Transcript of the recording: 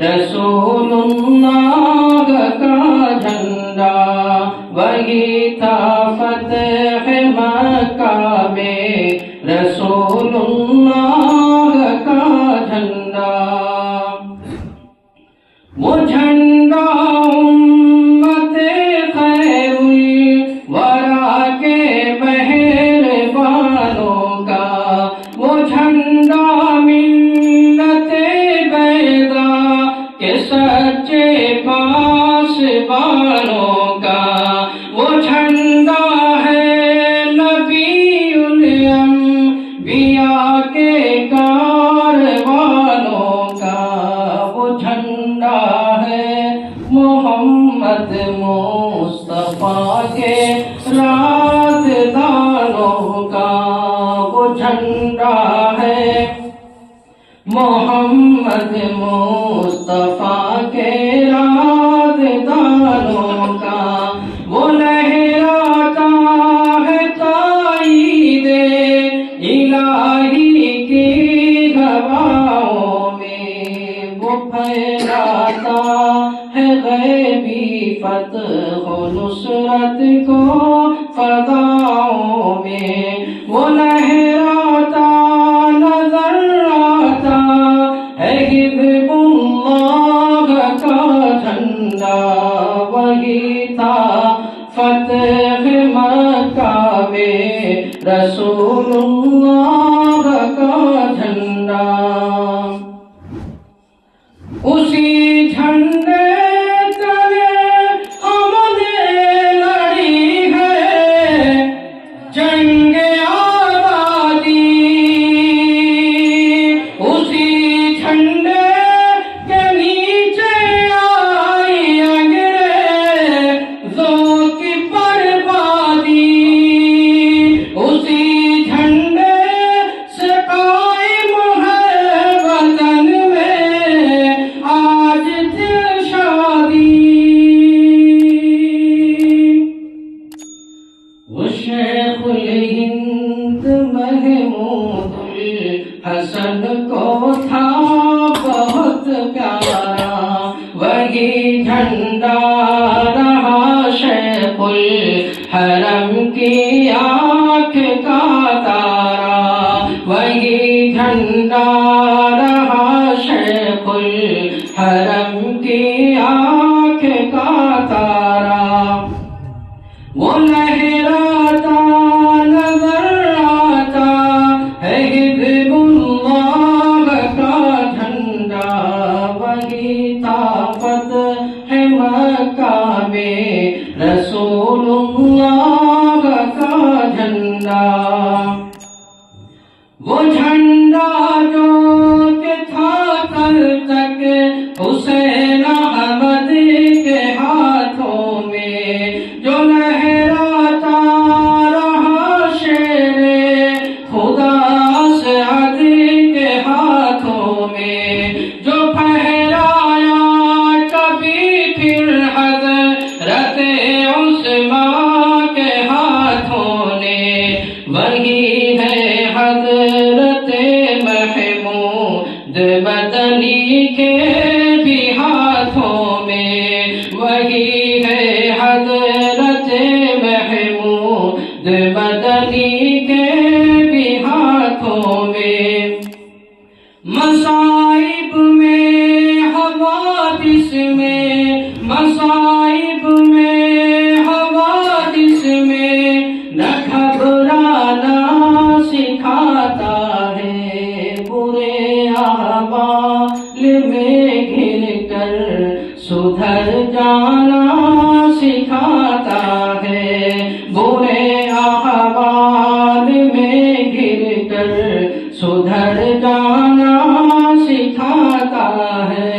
رسول اللہ کا جھنڈا وہی تھا فتح مکہ میں، رسول اللہ کا جھنڈا، وہ جھنڈا امت خیر الورا کے پہلوانوں کا، وہ جھنڈا ملت بیضا کے سچے پاسبانوں کا، وہ جھنڈا ہے نبی الانبیاء کے کاروانوں کا، وہ جھنڈا ہے محمد مصطفیٰ کے رازدانوں کا، وہ جھنڈا ہے محمد مصطفیٰ کے رازدانوں کا، وہ لہراتا ہے تائید الہی کی ہواؤں میں، وہ پھیلاتا ہے غیبی فتح و نصرت کو فضاؤں میں، وہ لہراتا نظر آتا ہے حزب اللہ کا جھنڈا، وہی تھا فتح مکہ میں، رسول اللہ کا جھنڈا، اسی جھنڈے تلے ہم نے لڑی ہے جنگ آزادی، اسی جھنڈے کے نیچے آئی انگریزوں کی بربادی، اسی جھنڈے سے قائم ہے وطن میں آج دلشادی، وہ شیخ الہند محمود الحسن کو تھا بہت پیارا، وہی جھنڈا رہا شیخ الحرم کی آنکھ کا تارا، وہی جھنڈا رہا شیخ الحرم کی آنکھ کا تارا، وہ لہراتا نظر آتا ہے حزب اللہ کا جھنڈا، وہی تھا فتح مکہ میں، رسول اللہ کا جھنڈا، وہ جھنڈا جو کہ تھا کل تک حسین احمد کے ہاتھوں میں، جو لہراتا رہا شیر خدا اسعد کے ہاتھوں میں، جو پھہرایا کبھی پھر حضرت عثمان کے ہاتھوں نے، وہی ہے حضرت محمود مدنی کے بھی ہاتھوں میں، وہی ہے حضرت محمود مدنی کے بھی ہاتھوں میں، مصائب میں حوادث میں، مصائب میں حوادث میں نہ گھبرانا سکھاتا ہے، برے احوال میں گھر کر سدھر جانا سکھاتا ہے، برے احوال میں گر کر سدھر جانا سکھاتا ہے،